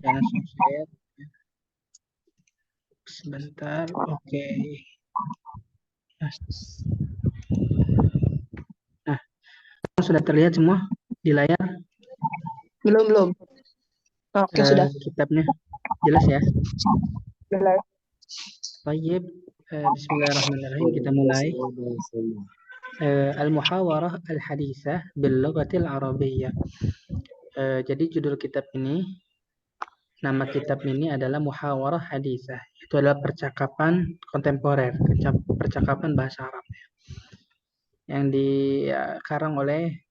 Saya langsung share. Sebentar. Oke. Nah, sudah terlihat semua di layar Belum. Oke, sudah. kitabnya. Jelas ya? Jelas. Baik. Bismillahirrahmanirrahim. Kita mulai. Al-Muhawarah Al-Hadithah Bil-Lughatil Arabiyyah. Jadi judul kitab ini, nama kitab ini adalah Muhawarah Hadithah. Itu adalah percakapan kontemporer, percakapan bahasa Arab yang dikarang oleh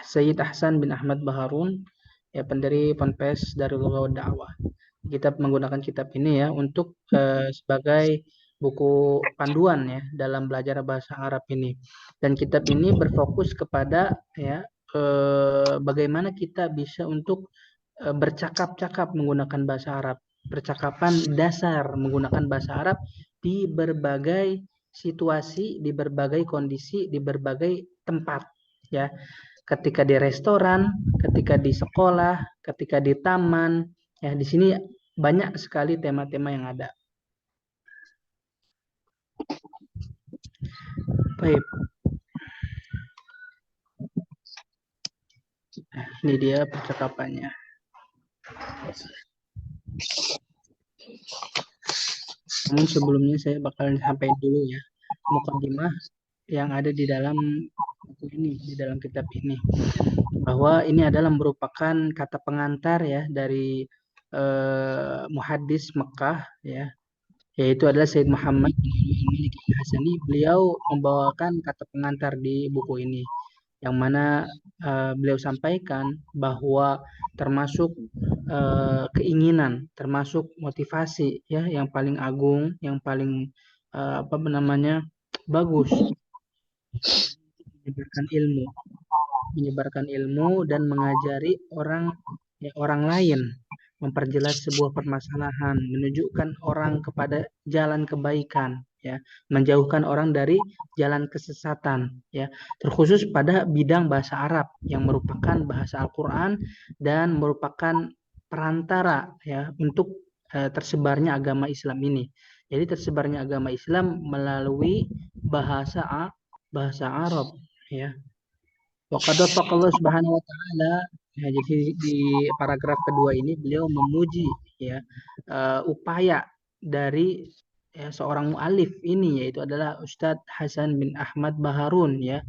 Sayyid Ahsan bin Ahmad Baharun, ya, pendiri Ponpes Darul Lughah wad Da'wah. Kita menggunakan kitab ini ya untuk sebagai buku panduan ya dalam belajar bahasa Arab ini. Dan kitab ini berfokus kepada ya bagaimana kita bisa untuk bercakap-cakap menggunakan bahasa Arab, percakapan dasar menggunakan bahasa Arab di berbagai situasi, di berbagai kondisi, di berbagai tempat ya. Ketika di restoran, ketika di sekolah, ketika di taman, ya di sini banyak sekali tema-tema yang ada. Baik. Ini dia percakapannya. Namun sebelumnya saya bakal sampaikan dulu ya mukadimah yang ada di dalam buku ini, di dalam kitab ini, bahwa ini adalah merupakan kata pengantar ya dari muhaddis Mekah ya, yaitu adalah Sayyid Muhammad bin Malik Al-Hasani. Beliau membawakan kata pengantar di buku ini, yang mana beliau sampaikan bahwa termasuk keinginan, termasuk motivasi ya yang paling agung, yang paling bagus, menyebarkan ilmu dan mengajari orang lain, memperjelas sebuah permasalahan, menunjukkan orang kepada jalan kebaikan ya, menjauhkan orang dari jalan kesesatan ya, terkhusus pada bidang bahasa Arab yang merupakan bahasa Al-Qur'an dan merupakan perantara ya untuk tersebarnya agama Islam ini. Jadi tersebarnya agama Islam melalui bahasa Arab ya. Wa qad Allah Subhanahu wa taala. Ya, jadi di paragraf kedua ini beliau memuji ya upaya dari seorang mualif ini, yaitu adalah Ustadz Hasan bin Ahmad Baharun ya,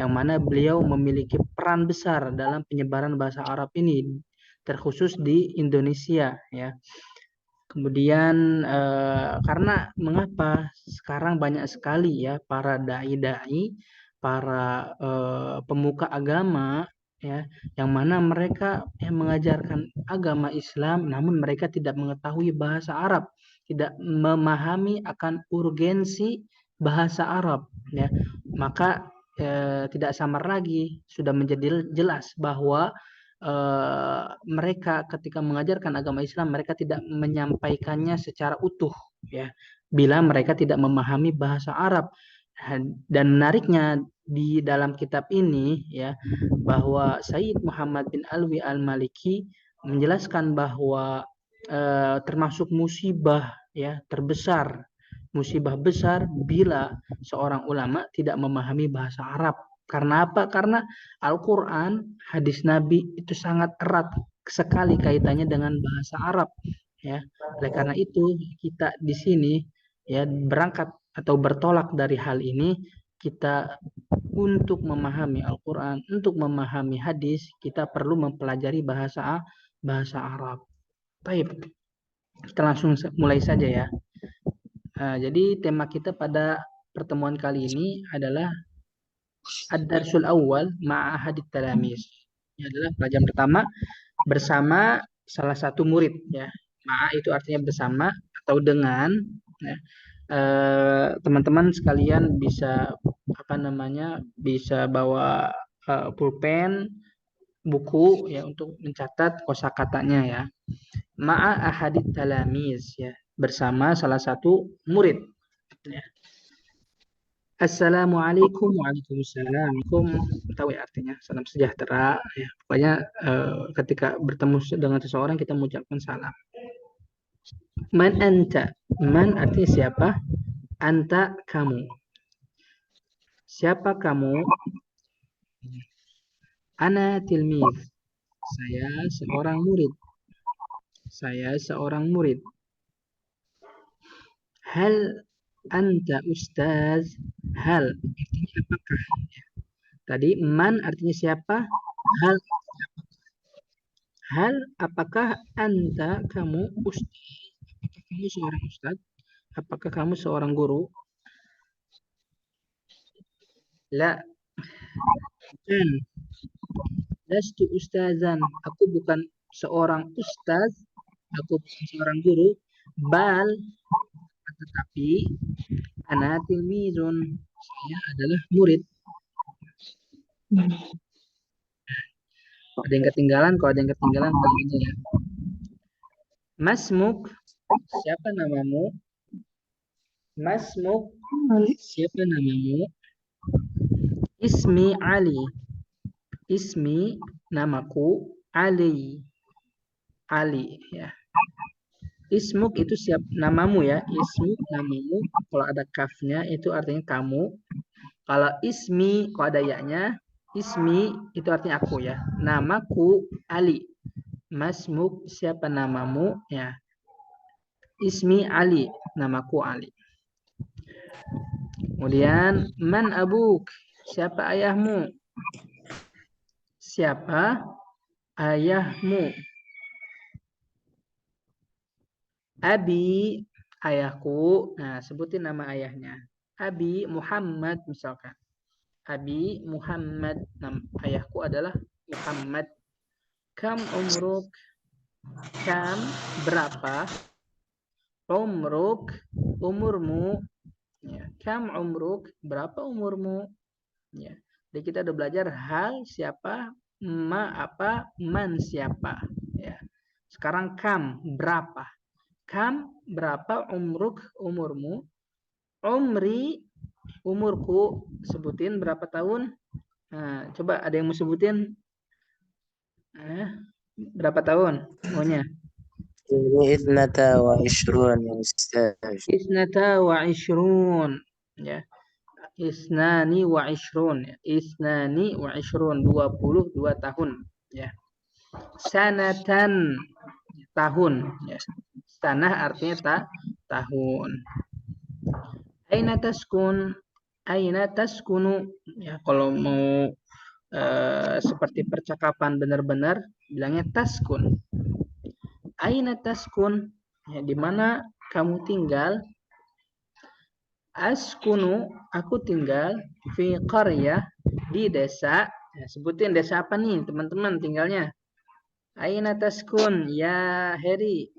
yang mana beliau memiliki peran besar dalam penyebaran bahasa Arab ini terkhusus di Indonesia ya. Kemudian karena mengapa sekarang banyak sekali ya para dai-dai, para pemuka agama ya, yang mana mereka mengajarkan agama Islam, namun mereka tidak mengetahui bahasa Arab, tidak memahami akan urgensi bahasa Arab ya. Maka tidak samar lagi sudah menjadi jelas bahwa mereka ketika mengajarkan agama Islam, mereka tidak menyampaikannya secara utuh ya, bila mereka tidak memahami bahasa Arab. Dan menariknya di dalam kitab ini ya, bahwa Sayyid Muhammad bin Alwi Al-Maliki menjelaskan bahwa termasuk musibah ya terbesar, musibah besar bila seorang ulama tidak memahami bahasa Arab. Karena apa? Karena Al-Quran, hadis Nabi itu sangat erat sekali kaitannya dengan bahasa Arab ya. Oleh karena itu kita di sini ya berangkat atau bertolak dari hal ini, kita untuk memahami Al-Quran, untuk memahami hadis, kita perlu mempelajari bahasa Arab. Baik, kita langsung mulai saja ya. Jadi tema kita pada pertemuan kali ini adalah Ad-Darsul Awal Ma'ahadit Talamis. Ini adalah pelajaran pertama bersama salah satu murid ya. Ma'a itu artinya bersama atau dengan ya. Teman-teman sekalian bisa bisa bawa pulpen, buku ya untuk mencatat kosakatanya ya. Ma'a ahadit talamis ya, bersama salah satu murid ya. Assalamualaikum, waalaikumsalam. Tahu ya artinya salam sejahtera. Ya, pokoknya ketika bertemu dengan seseorang kita mengucapkan salam. Man anta? Man artinya siapa? Anta kamu. Siapa kamu? Ana tilmiz. Saya seorang murid. Saya seorang murid. Hal anta ustaz? Hal artinya apakah? Tadi man artinya siapa? Hal hal apakah anta kamu ustaz? Apakah kamu seorang ustaz? Apakah kamu seorang guru? La, bukan. Lastu ustazan. Aku bukan seorang ustaz. Aku bukan seorang guru. Bal, tetapi ana tilmizun. Saya adalah murid. Ada yang ketinggalan, kalau ada yang ketinggalan balik aja ya. Masmuk, siapa namamu? Masmuk, siapa namamu? Ismi Ali. Ismi, namaku Ali. Ali ya. Ismuk itu siap namamu ya. Ismuk namamu. Kalau ada kafnya itu artinya kamu. Kalau ismi, kalau ada ya-nya, ismi itu artinya aku ya. Namaku Ali. Masmuk siapa namamu ya. Ismi Ali, namaku Ali. Kemudian man abuk? Siapa ayahmu? Siapa ayahmu? Abi, ayahku. Nah, sebutin nama ayahnya. Abi Muhammad misalkan. Abi Muhammad. Nama ayahku adalah Muhammad. Kam umruk? Kam berapa? Umruk, umurmu. Ya. Kam umruk? Berapa umurmu? Ya. Jadi kita udah belajar hal siapa, ma apa, man siapa. Ya. Sekarang kam berapa? Kam berapa umruk umurmu? Umri umurku, sebutin berapa tahun? Nah, coba ada yang mau sebutin? Berapa tahun maunya? Ithnata wa ishrun ya Ustaz. Isnata wa ishrun ya. Isnani wa ishrun ya. Isnani wa ishrun 22 tahun ya. Sanatan tahun ya. Sanah artinya tahun. Aina taskun? Aina taskunu? Ya, kalau mau seperti percakapan benar-benar bilangnya taskun. Aina taskun? Ya, di mana kamu tinggal? Askunu, aku tinggal fi qaryah, di desa. Ya, sebutin desa apa nih teman-teman tinggalnya? Aina taskun ya Heri?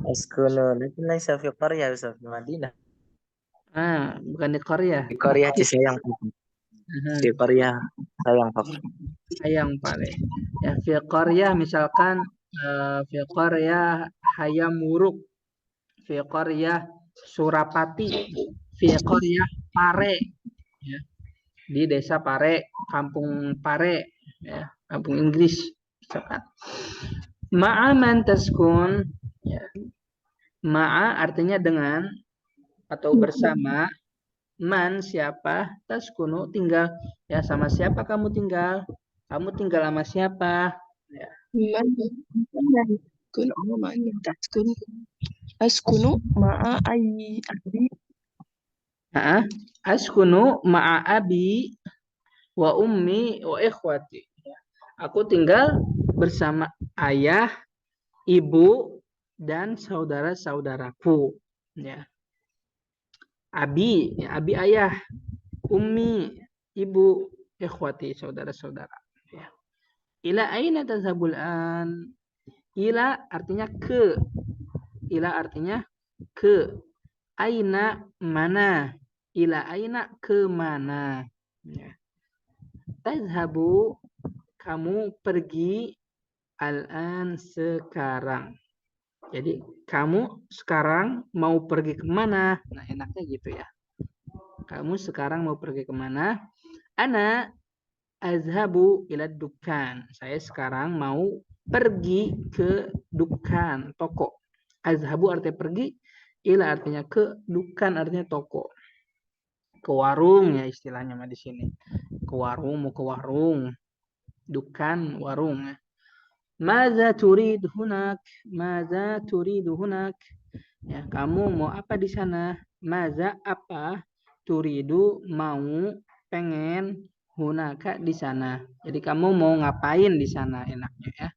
Askunu, lakin laisa fi qaryah Ustaz, di Madinah. Bukan di qaryah. Di qaryah Cisayang. Di qaryah Sayang Pak. Sayang Pale. Ya, fi qaryah misalkan fi qaryah Hayamuruk, fi qaryah Surapati, fi qaryah Pare, ya. Di desa Pare, kampung Pare, ya, kampung Inggris misalkan. Ma'a man taskun, ya. Ma'a artinya dengan atau bersama. Man siapa? Taskunu tinggal. Ya, sama siapa kamu tinggal? Kamu tinggal sama siapa? Ya. Askunu ma'a abi. Askunu ma'a abi wa ummi wa ikhwati. Aku tinggal bersama ayah, ibu, dan saudara-saudaraku. Ya. Abi, ya, abi ayah, ummi, ibu, ikhwati, saudara-saudara. Ya. Ila aina tazhabul an? Ila artinya ke. Ila artinya ke. Aina mana? Ila aina ke mana? Ya. Tazhabu, kamu pergi, al-an sekarang. Jadi kamu sekarang mau pergi kemana? Nah, enaknya gitu ya. Kamu sekarang mau pergi kemana? Ana azhabu ila dukan. Saya sekarang mau pergi ke dukan, toko. Azhabu artinya pergi, ila artinya ke, dukan artinya toko. Ke warung ya istilahnya mah di sini. Ke warung, mau ke warung. Dukan, warung. Maza turid hunak? Maza turid hunak? Ya, kamu mau apa di sana? Maza apa? Turidu mau, pengen, hunaka di sana. Jadi kamu mau ngapain di sana enaknya ya?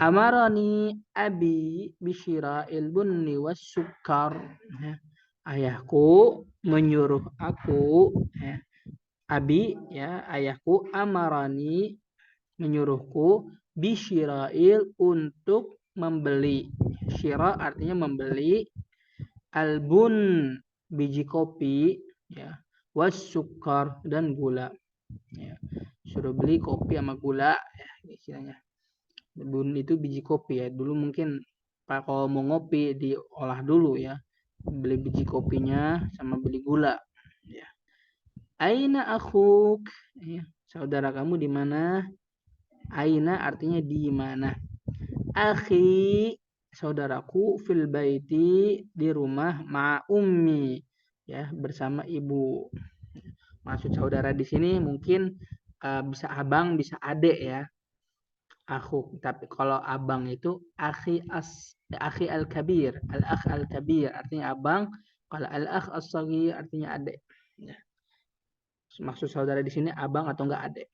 Amarani abi bisyira'il bunni was sukar. Ya. Ayahku menyuruh aku ya. Abi ya, ayahku amarani menyuruhku bisyira'il untuk membeli. Syira artinya membeli, albun biji kopi ya, was sukar dan gula ya. Suruh beli kopi sama gula ya istilahnya. Bun itu biji kopi ya. Dulu mungkin Pak kalau mau ngopi diolah dulu ya. Beli biji kopinya sama beli gula ya. Aina akhuk ya. Saudara kamu di mana? Aina artinya di mana. Akhi saudaraku fil baiti di rumah ma ummi ya bersama ibu. Maksud saudara di sini mungkin bisa abang, bisa adek ya. Aku, tapi kalau abang itu akhi al-kabir, al-akh al-kabir artinya abang, kalau al-akh as-saghir artinya adek. Ya. Maksud saudara di sini abang atau enggak adek.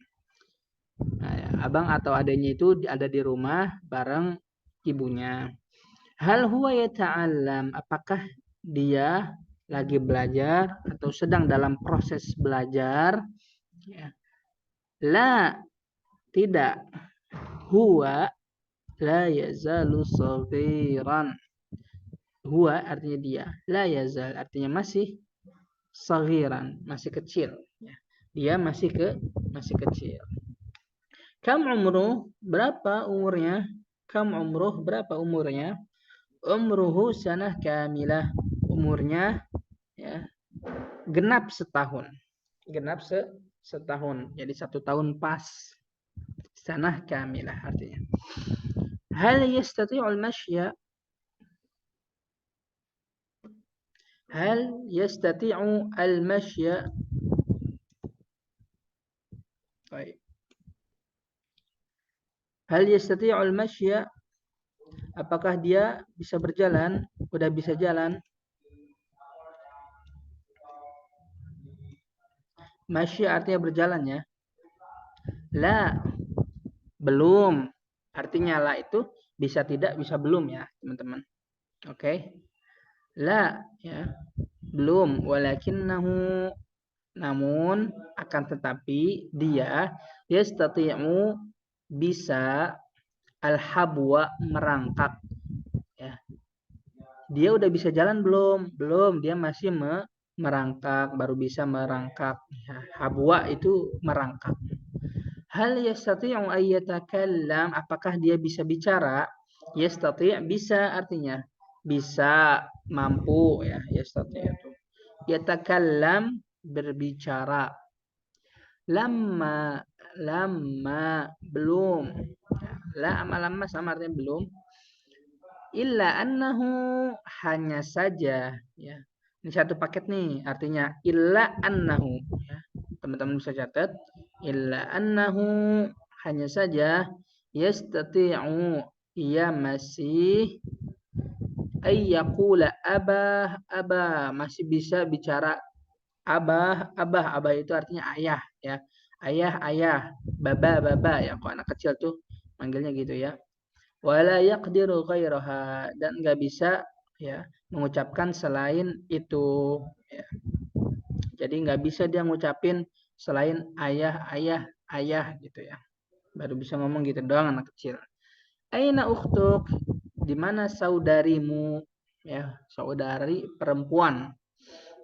Nah, ya, abang atau adeknya itu ada di rumah bareng ibunya. Hal huwa yata'allam, apakah dia lagi belajar atau sedang dalam proses belajar? Ya. La, tidak. Huwa la yazalu saghiran. Huwa artinya dia. La yazal artinya masih. Saghiran, masih kecil. Ya. Dia masih kecil. Kam umruh, berapa umurnya? Kam umruh, berapa umurnya? Umruhu sanah kamilah. Umurnya ya, genap setahun. Genap setahun. Jadi 1 tahun pas. Sanah kamilah artinya. Hal yastati'ul mashya? Hal yastati'u al-mashya? Baik. Hal yastati'u al-mashya? Apakah dia bisa berjalan? Udah bisa jalan? Masya artinya berjalan ya. La, belum. Artinya la itu bisa tidak, bisa belum ya teman-teman. Oke. La, ya. Belum. Walakinnahu, namun akan tetapi dia yastati'u bisa al-habwa merangkak ya. Dia udah bisa jalan belum? Belum, dia masih merangkak, baru bisa merangkak ya. Habwa itu merangkak. Hal yastati'u ayyatakallam, apakah dia bisa bicara? Yastati' bisa artinya bisa, mampu ya, yastati' itu. Yatakallam berbicara. Lama belum. Lama sama artinya belum. Illa annahu, hanya saja ya. Ini satu paket nih, artinya illa annahu ya. Teman-teman bisa catat. Illa annahu, hanya saja yastati'u, ia masih ayyaqula abah, masih bisa bicara abah itu artinya ayah ya. Ayah, baba ya, kok anak kecil tuh manggilnya gitu ya. Wala yaqdiru ghairaha, dan enggak bisa ya mengucapkan selain itu ya. Jadi enggak bisa dia ngucapin selain ayah gitu ya. Baru bisa ngomong gitu doang anak kecil. Aina ukhtuk, di mana saudarimu ya, saudari perempuan.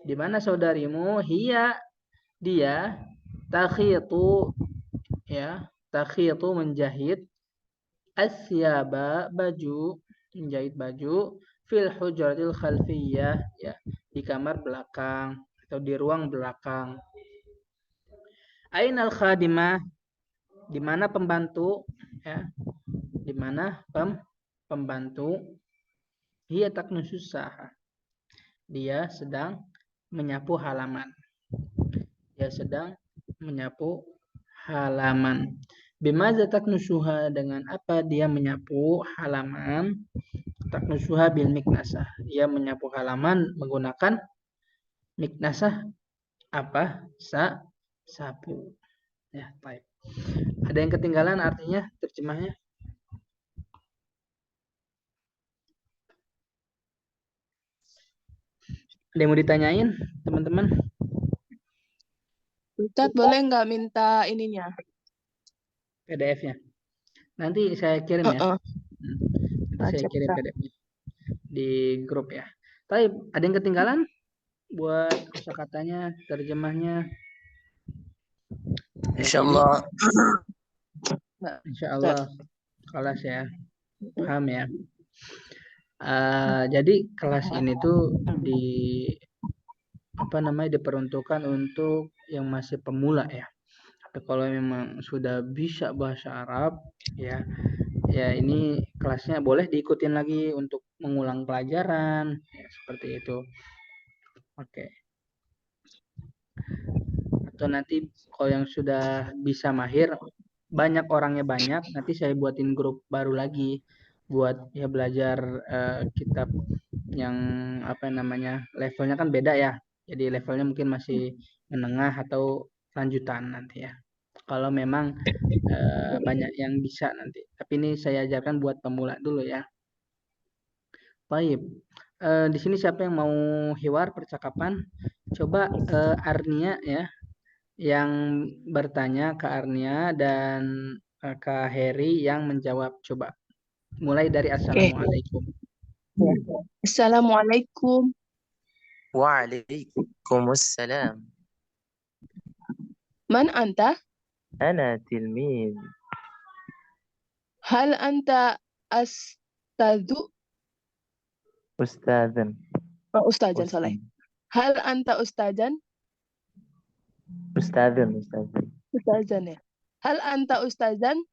Di mana saudarimu? Hiya, dia takhitu ya, takhitu menjahit, asyaba baju, menjahit baju, fil hujratil khalfiyah ya, di kamar belakang. atau di ruang belakang. Ainal khadimah, di mana pembantu, ya, di mana pembantu. Hiya taknusus saha, dia sedang menyapu halaman. Dia sedang menyapu halaman. Bimaza taknusuha, dengan apa dia menyapu halaman? Taknusuha bil miknasah, dia menyapu halaman menggunakan miknasah, apa? Sapu. Ya, baik. Ada yang ketinggalan artinya terjemahnya? Ada yang mau ditanyain, teman-teman? Ustadz boleh nggak minta ininya? PDF-nya. Nanti saya kirim ya. Heeh. Nanti saya kirim Cepat. PDF-nya di grup ya. Tapi ada yang ketinggalan buat kosakatanya, terjemahnya? Ya, jadi Insyaallah. insya Allah kelas ya, paham ya. Jadi kelas ini tuh diperuntukkan untuk yang masih pemula ya. Tapi kalau memang sudah bisa bahasa Arab ya, ya ini kelasnya boleh diikutin lagi untuk mengulang pelajaran ya, seperti itu. Oke. Atau nanti kalau yang sudah bisa mahir, banyak orangnya banyak, nanti saya buatin grup baru lagi buat ya belajar kitab yang levelnya kan beda ya. Jadi levelnya mungkin masih menengah atau lanjutan nanti ya. Kalau memang banyak yang bisa nanti. Tapi ini saya ajarkan buat pemula dulu ya. Baik. Di sini siapa yang mau hiwar percakapan? Coba Arnia ya, yang bertanya ke Arnia dan Kak Heri yang menjawab. Coba mulai dari Oke. Assalamualaikum. Assalamualaikum. Waalaikumsalam. Man anta? Ana tilmid. Hal anta astadzu? Ustadzan. Oh, ustazan, soleh. Hal anta ustazan? Ustadzan. Ustazan ya. Hal anta ustazan?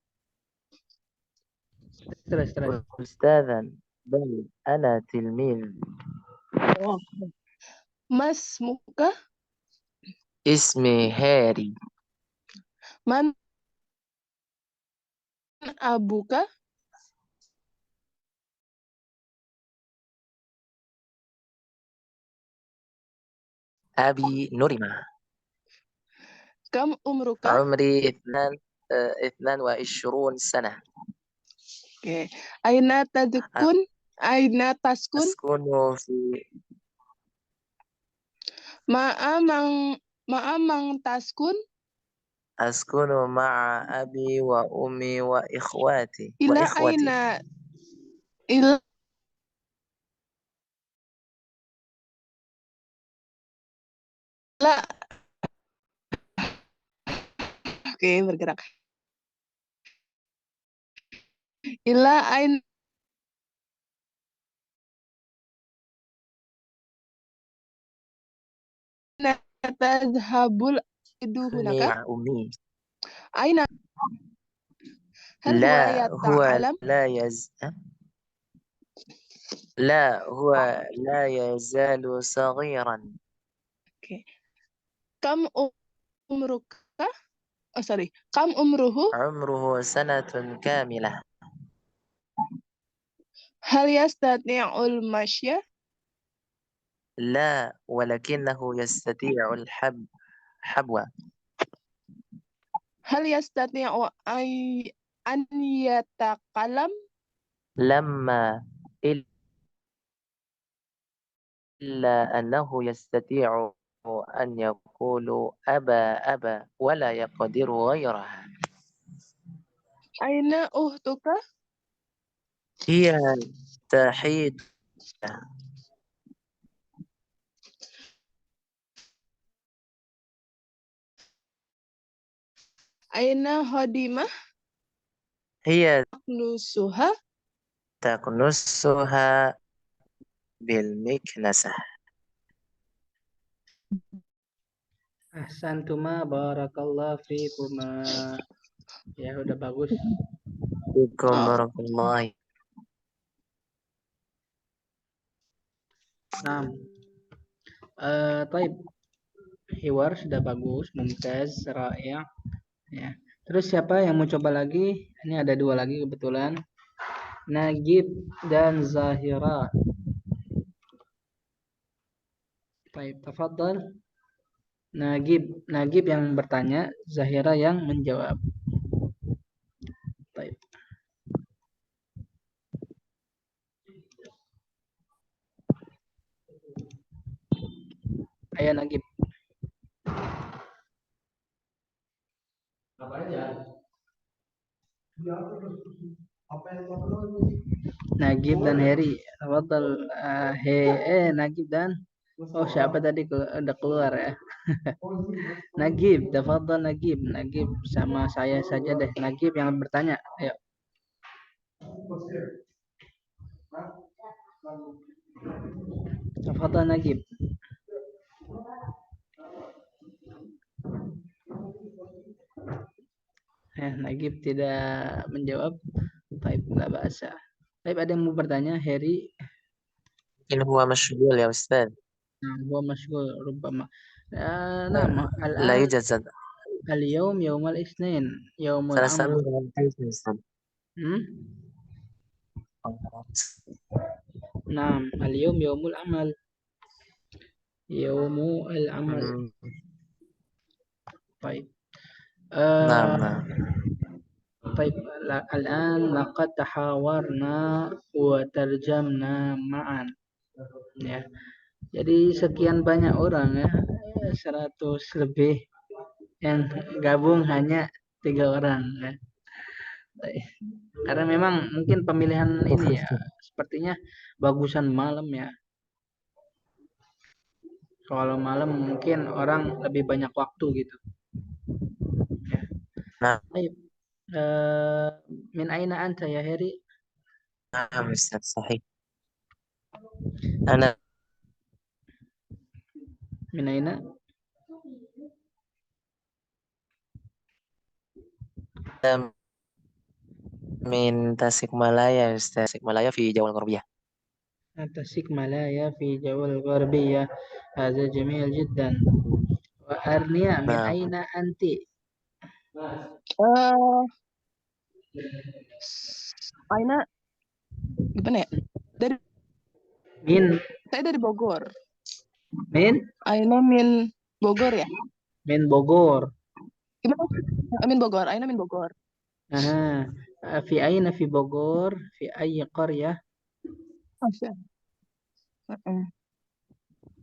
Terus. Ustadzan. Bal ana tilmid. Oh. Mas muka? Ismi Heri. Man abuka? Abi Nurima. Kam umruka? عمري 22 سنة. Oke. Aina tadukun? Aina taskun? أسكن في Ma'amang taskun? أسكن مع أبي وأمي وإخواتي Ila aina ila Oke, bergerak. Ila aina tadhhabul iduhunaka? مع أمي. Aina hal huwa لا هو yata'alam? لا يزال صغيرا. Oke. Kam umruka? Oh, sorry. Kam umruhu? عمره سنة كاملة. Hal yastati'ul masya? لا ولكنه يستطيع حبوة. Hal yastati'u an yatakalam? لما إلا أنه يستطيع أن يقول أبا ولا يقدر غيرها. Aina uhtuka? هي تحيد. Aina hodimah? هي Nusuha? تكنسها بالمكنسة. Ahsantuma barakallahu fikuma. Ya, udah bagus. Assalamualaikum warahmatullahi. Nah, taib. Hiwar sudah bagus, mumtaz, ra'i'. Ya. Terus siapa yang mau coba lagi? Ini ada dua lagi kebetulan. Nagib dan Zahira. Taib, tafadhal. Nagib yang bertanya, Zahira yang menjawab. Taib. Ayo Nagib. Apa aja? Nagib dan Heri. Tafadhal. Nagib dan siapa tadi udah keluar ya? Nagib, tafadhal Nagib. Nagib sama saya saja deh. Nagib yang bertanya. Ayo. Tafadhal Nagib. Nagib tidak menjawab. Baik, enggak bahasa. Baik, ada yang mau bertanya? Heri. Mungkin huwa masyghul ya Ustaz. هو مشغول ربما. نعم La الآن yujad zat. اليوم يوم الاثنين يوم Salah العمل. satu dengan Ustaz. نعم اليوم يوم العمل. يوم العمل. طيب. Nah, nah. طيب الآن لقد تحاورنا وترجمنا معا. Ya. Jadi sekian banyak orang ya, 100 lebih yang gabung hanya 3 orang ya. Karena memang mungkin pemilihan ini ya sepertinya bagusan malam ya. Kalau malam mungkin orang lebih banyak waktu gitu. Ya. Nah, Baik. Min aina anta ya Heri? nah Ustaz, sahih. Ana Min aina? min Tasikmalaya Ustaz. Tasikmalaya fi Jawal Gharbiyah. Tasikmalaya fi Jawal Gharbiyah. Hadza jamil jiddan. Wa Arnia min Nah, aina anti? Aina gimana ya? Min Saya dari Bogor. min Aina min Bogor ya? min Bogor. Gimana? Min Bogor. Aina min Bogor. Aha. Fi aina fi Bogor? Fi ayyi qaryah? Masya.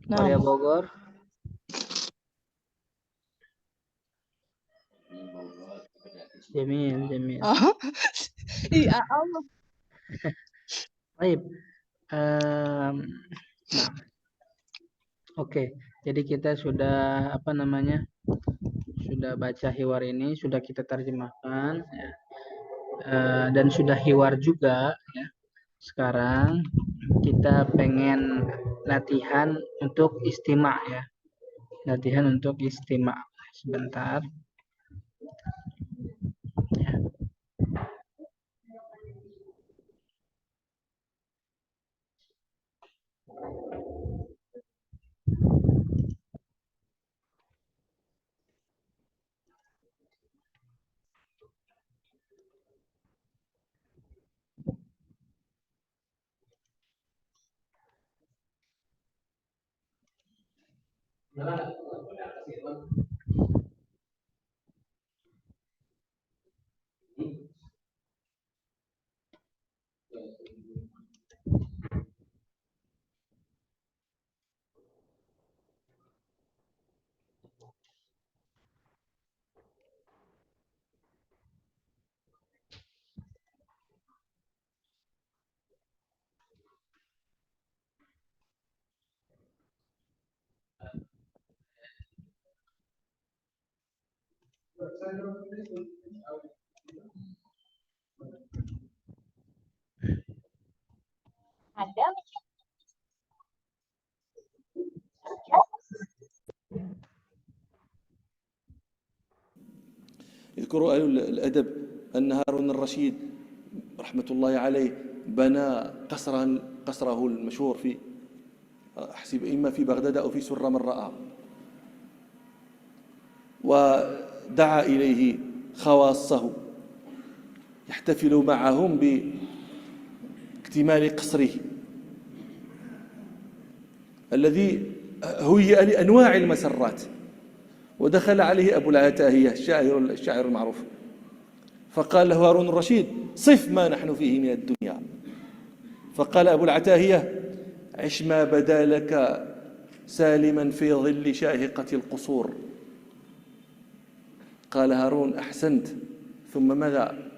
Qarya Nah. Bogor. Jamil, jamil. Iya, Allah. Baik. Nah, oke. Jadi kita sudah apa namanya? Sudah baca hiwar ini, sudah kita terjemahkan, ya. Dan sudah hiwar juga, ya. Sekarang kita pengen latihan untuk istimak ya. Latihan untuk istimak. Sebentar. Ya. Ada يذكر أهل الأدب أن هارون الرشيد رحمة الله عليه بنى قصره المشهور في أحسب إما في بغداد أو في سرة من رأى، ودعا إليه خواصه يحتفل معهم باكتمال قصره الذي هيئ لأنواع المسرات. ودخل عليه أبو العتاهية الشاعر المعروف فقال له هارون الرشيد: صف ما نحن فيه من الدنيا. فقال أبو العتاهية: عش ما بدا لك سالما في ظل شاهقة القصور. قال هارون: أحسنت، ثم ماذا؟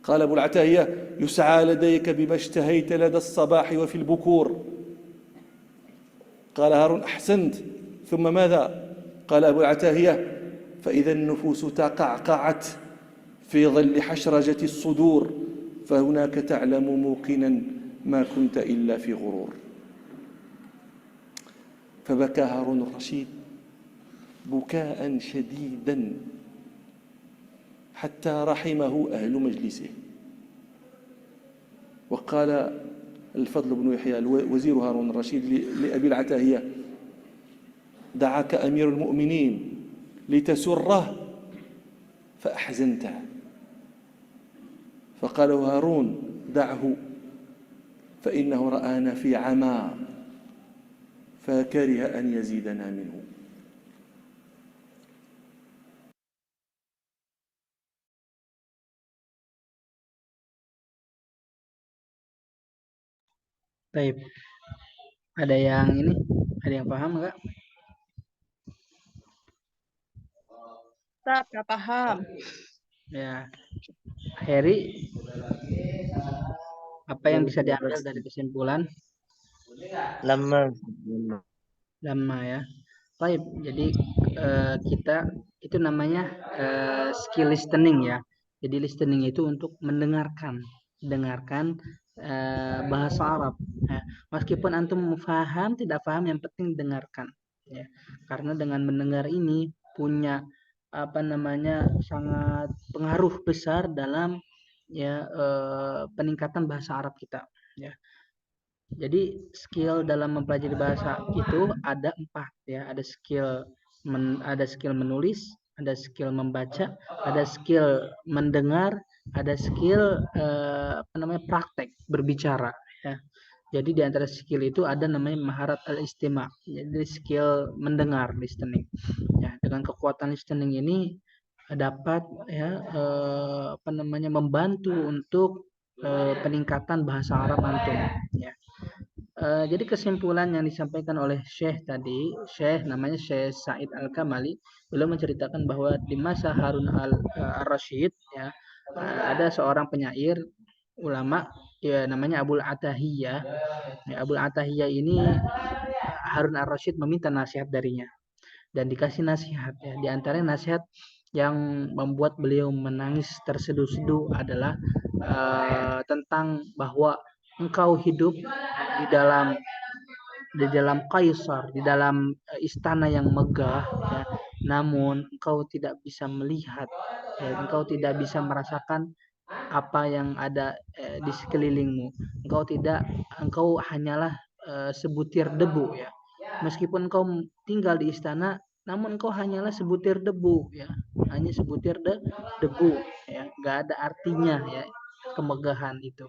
قال أبو العتاهية: يسعى لديك بما اشتهيت لدى الصباح وفي البكور. قال هارون: أحسنت، ثم ماذا؟ قال أبو العتاهية: فإذا النفوس تقعقعت في ظل حشرجة الصدور فهناك تعلم موقنا ما كنت إلا في غرور. فبكى هارون الرشيد بكاء شديدا حتى رحمه أهل مجلسه. وقال الفضل بن يحيى وزير هارون الرشيد لأبي العتاهية: دعاك أمير المؤمنين لتسره فأحزنته. فقال هارون: دعه فإنه رآنا في عمى فكره أن يزيدنا منه. Baik. Ada yang ini? Ada yang paham enggak? Ustaz, nggak paham. Ya. Heri, apa yang bisa diambil dari kesimpulan? Lama. Lama ya. Baik, jadi kita itu namanya skill listening ya. Jadi listening itu untuk mendengarkan bahasa Arab. Ya. Meskipun antum faham tidak paham, yang penting dengarkan. Ya. Karena dengan mendengar ini punya sangat pengaruh besar dalam peningkatan bahasa Arab kita. Ya. Jadi skill dalam mempelajari bahasa itu ada 4 ya. Ada skill menulis, ada skill membaca, ada skill mendengar, ada skill praktek berbicara ya. Jadi di antara skill itu ada namanya maharat al-istima'. Jadi skill mendengar, listening. Ya, dengan kekuatan listening ini dapat ya membantu untuk peningkatan bahasa Arab antum ya. Jadi kesimpulan yang disampaikan oleh Syekh tadi, Syekh namanya Syekh Said Al-Kamali, beliau menceritakan bahwa di masa Harun al-Rashid ya, ada seorang penyair ulama ya, namanya Abul Atahiyah. Ya, Abul Atahiyah ini Harun al-Rashid meminta nasihat darinya dan dikasih nasihat ya. Di antara nasihat yang membuat beliau menangis terseduh-seduh adalah tentang bahwa engkau hidup di dalam kaisar, di dalam istana yang megah ya, namun engkau tidak bisa melihat ya, engkau tidak bisa merasakan apa yang ada di sekelilingmu. Engkau hanyalah sebutir debu ya. Meskipun engkau tinggal di istana, namun engkau hanyalah sebutir debu ya, hanya sebutir debu ya, nggak ada artinya ya kemegahan itu.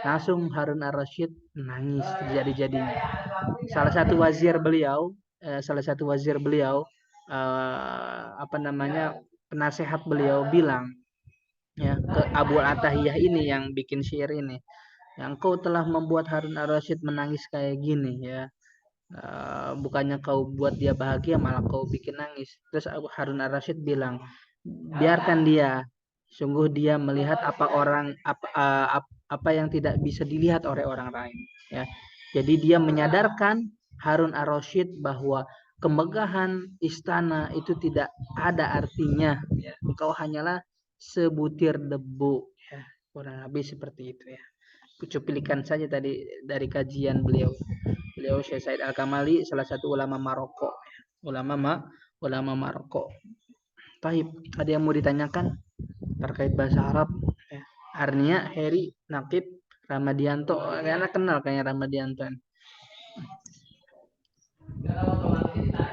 Langsung Harun al-Rashid menangis jadi-jadinya. Salah satu wazir beliau penasehat beliau bilang ya ke Abu Atahiyah ini yang bikin syair ini, yang kau telah membuat Harun al-Rashid menangis kayak gini ya. Bukannya kau buat dia bahagia, malah kau bikin nangis. Terus Harun al-Rashid bilang, biarkan dia, sungguh dia melihat apa yang tidak bisa dilihat oleh orang lain ya. Jadi dia menyadarkan Harun al-Rashid bahwa kemegahan istana itu tidak ada artinya ya. Engkau hanyalah sebutir debu ya, kurang lebih seperti itu ya. Cuplikan saja tadi dari kajian beliau Syekh Said Al-Kamali, salah satu ulama Maroko ya. ulama Maroko. Taib, ada yang mau ditanyakan terkait bahasa Arab? Ya. Arnia, Heri, Nakib, Ramadianto, karena kenal kayaknya Ramadianto.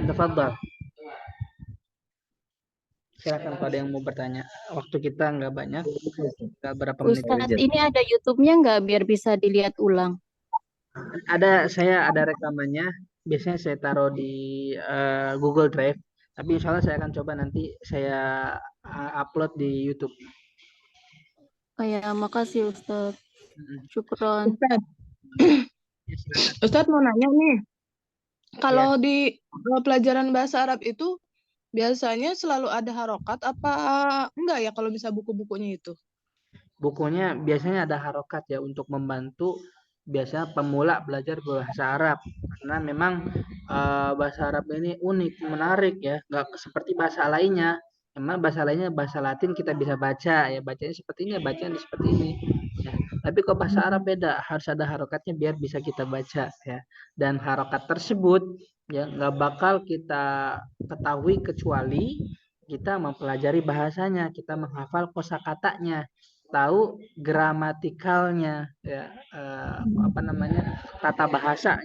Tafadhal. Silakan kalau ada yang mau bertanya. Waktu kita nggak banyak, nggak berapa menit. Ustadz, ini ada YouTube-nya nggak biar bisa dilihat ulang? Saya ada rekamannya. Biasanya saya taruh di Google Drive. Tapi insya Allah saya akan coba nanti saya upload di YouTube. Oh ya, makasih Ustadz. Syukron. Ustadz, Ya, silakan. Ustadz mau nanya nih. Kalau di pelajaran bahasa Arab itu biasanya selalu ada harokat apa enggak ya kalau bisa buku-bukunya itu? Bukunya biasanya ada harokat ya untuk membantu biasanya pemula belajar bahasa Arab, karena memang bahasa Arab ini unik, menarik ya, nggak seperti bahasa lainnya. Memang bahasa lainnya bahasa Latin kita bisa baca ya, bacanya seperti ini, bacanya seperti ini ya. Tapi kok bahasa Arab beda, harus ada harokatnya biar bisa kita baca ya. Dan harokat tersebut ya nggak bakal kita ketahui kecuali kita mempelajari bahasanya, kita menghafal kosakatanya, tahu gramatikalnya ya, tata bahasa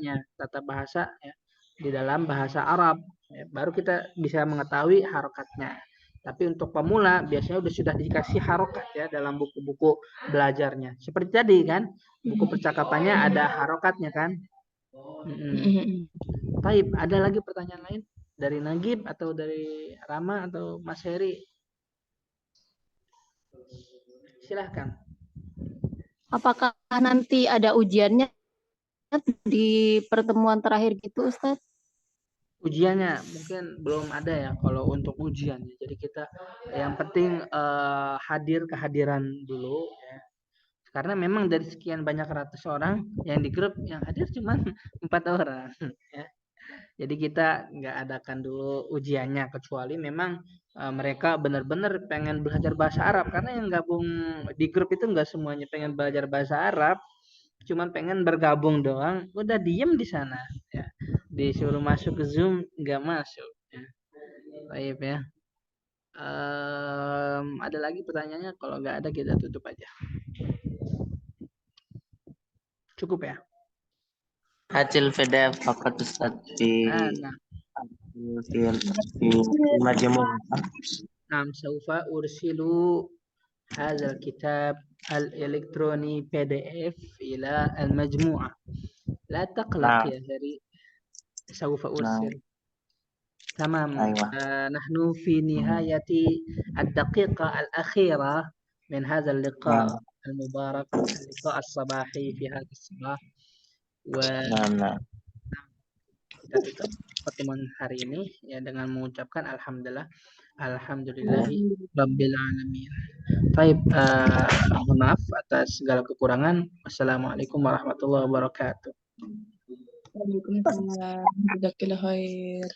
ya, di dalam bahasa Arab ya, baru kita bisa mengetahui harokatnya. Tapi untuk pemula biasanya sudah dikasih harokat ya dalam buku-buku belajarnya. Seperti tadi kan, buku percakapannya ada harokatnya kan. Taib, ada lagi pertanyaan lain dari Nagib atau dari Rama atau Mas Heri? Silahkan. Apakah nanti ada ujiannya di pertemuan terakhir gitu, Ustadz? Ujiannya mungkin belum ada ya kalau untuk ujiannya. Jadi kita yang penting kehadiran dulu ya. Karena memang dari sekian banyak ratus orang yang di grup yang hadir cuma 4 orang ya. Jadi kita nggak adakan dulu ujiannya kecuali memang mereka benar-benar pengen belajar bahasa Arab, karena yang gabung di grup itu nggak semuanya pengen belajar bahasa Arab, cuman pengen bergabung doang, udah diem di sana ya. Disuruh masuk ke Zoom nggak masuk ya. Baik ya. Ada lagi pertanyaannya? Kalau nggak ada kita tutup aja. Cukup ya? Hasil PDF فقط Ustaz di Nah. في المجموعة. نعم سوف أرسل هذا الكتاب الإلكتروني PDF إلى المجموعة. لا تقلق يا هري، سوف أرسل. تمام. أيوة. نحن في نهاية الدقيقة الأخيرة من هذا اللقاء المبارك، اللقاء الصباحي في هذا الصباح. نعم. Kita tutup pertemuan hari ini ya dengan mengucapkan alhamdulillahi rabbil alamin. Baik, mohon maaf atas segala kekurangan. Wassalamualaikum warahmatullahi wabarakatuh. Waalaikumsalam. Jazakallahu khair.